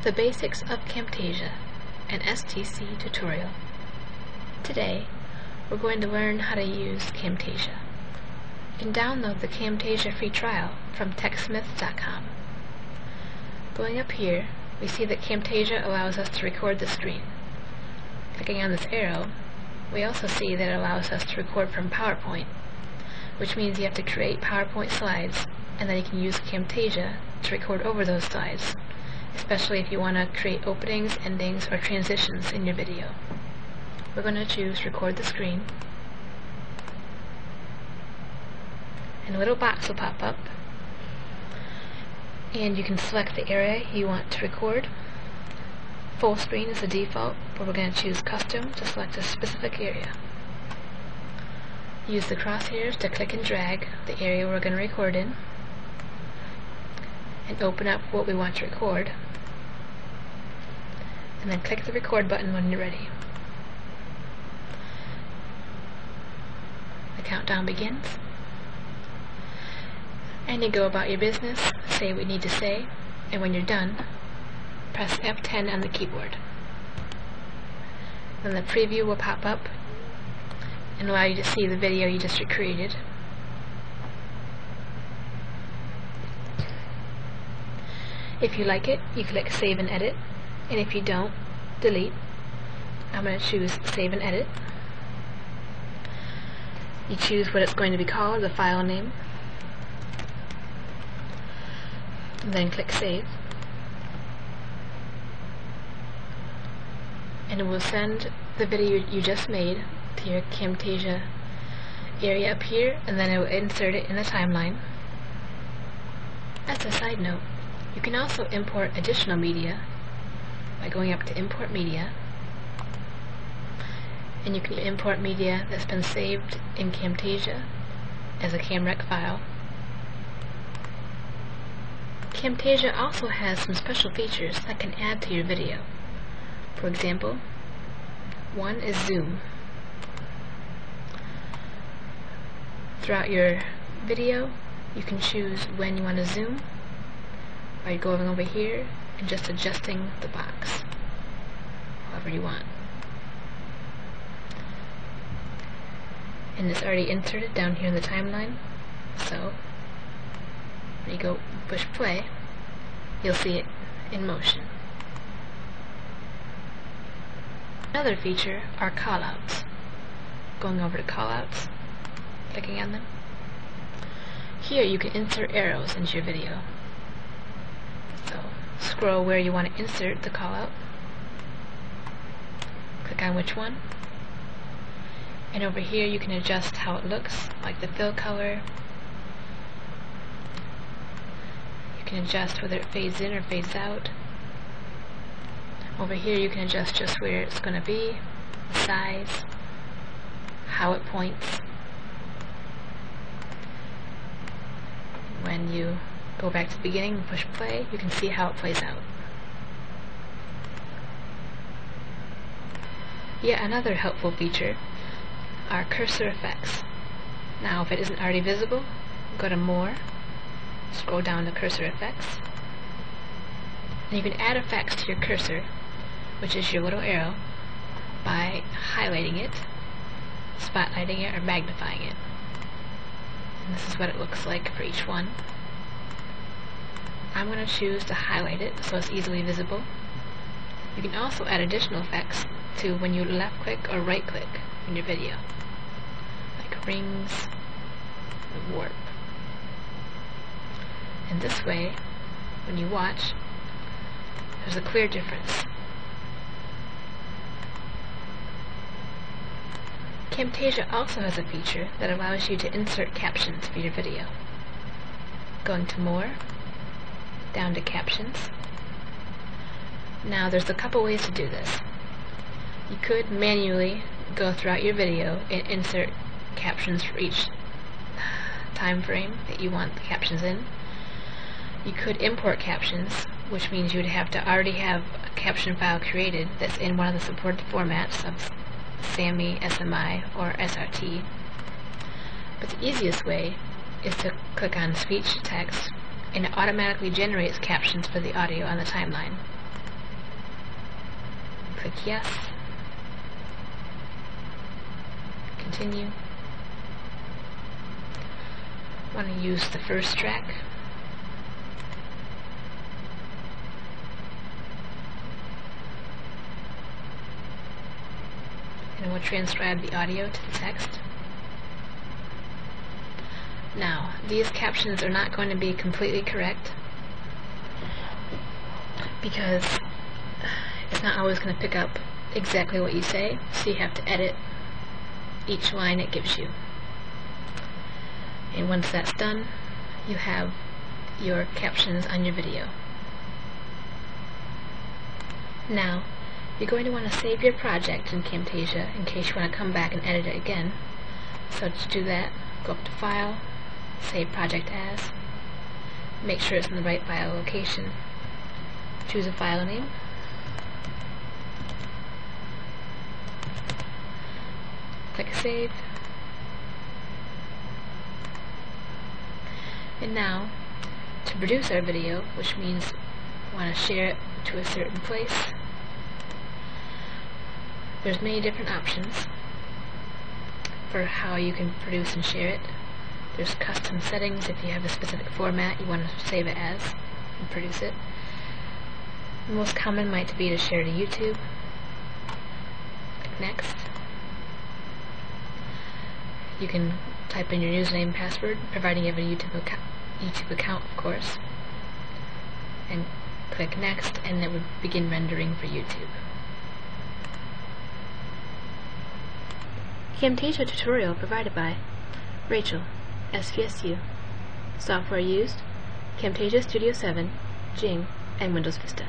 The Basics of Camtasia, an STC tutorial. Today, we're going to learn how to use Camtasia. You can download the Camtasia free trial from techsmith.com. Going up here, we see that Camtasia allows us to record the screen. Clicking on this arrow, we also see that it allows us to record from PowerPoint, which means you have to create PowerPoint slides, and then you can use Camtasia to record over those slides, especially if you want to create openings, endings, or transitions in your video. We're going to choose Record the Screen, and a little box will pop up, and you can select the area you want to record. Full screen is the default, but we're going to choose Custom to select a specific area. Use the crosshairs to click and drag the area we're going to record in, and open up what we want to record, and then click the record button when you're ready. The countdown begins, and you go about your business, say what you need to say, and when you're done, press F10 on the keyboard. Then the preview will pop up and allow you to see the video you just recreated. If you like it, you click Save and Edit, and if you don't, delete. I'm going to choose Save and Edit. You choose what it's going to be called, the file name, and then click Save. And it will send the video you just made to your Camtasia area up here, and then it will insert it in the timeline. As a side note, you can also import additional media by going up to Import Media, and you can import media that's been saved in Camtasia as a CamRec file. Camtasia also has some special features that can add to your video. For example, one is zoom. Throughout your video, you can choose when you want to zoom by going over here and just adjusting the box however you want. And it's already inserted down here in the timeline, so when you go push play, you'll see it in motion. Another feature are callouts. Going over to callouts, clicking on them. Here you can insert arrows into your video. So scroll where you want to insert the callout, click on which one, and over here you can adjust how it looks, like the fill color. You can adjust whether it fades in or fades out. Over here you can adjust just where it's going to be, the size, how it points. When you go back to the beginning and push play, you can see how it plays out. Yet another helpful feature are cursor effects. Now if it isn't already visible, go to More, scroll down to Cursor Effects, and you can add effects to your cursor, which is your little arrow, by highlighting it, spotlighting it, or magnifying it. And this is what it looks like for each one. I'm going to choose to highlight it so it's easily visible. You can also add additional effects to when you left click or right click in your video, like rings and warp. And this way, when you watch, there's a clear difference. Camtasia also has a feature that allows you to insert captions for your video. Going to More, down to Captions. Now there's a couple ways to do this. You could manually go throughout your video and insert captions for each time frame that you want the captions in. You could import captions, which means you would have to already have a caption file created that's in one of the supported formats of SAMI, SMI, or SRT. But the easiest way is to click on Speech to Text, and it automatically generates captions for the audio on the timeline. yes. Continue. Want to use the first track. And we'll transcribe the audio to the text. Now, these captions are not going to be completely correct because it's not always going to pick up exactly what you say, so you have to edit each line it gives you. And once that's done, you have your captions on your video. Now, you're going to want to save your project in Camtasia in case you want to come back and edit it again. So to do that, go up to File, Save Project As, make sure it's in the right file location, choose a file name, click Save, and now to produce our video, which means we want to share it to a certain place, there's many different options for how you can produce and share it. There's custom settings if you have a specific format you want to save it as and produce it. The most common might be to share to YouTube. Click Next. You can type in your username and password, providing you have a YouTube account, of course, and click Next, and it would begin rendering for YouTube. Camtasia tutorial provided by Rachel, SVSU. Software used: Camtasia Studio 7, Jing, and Windows Vista.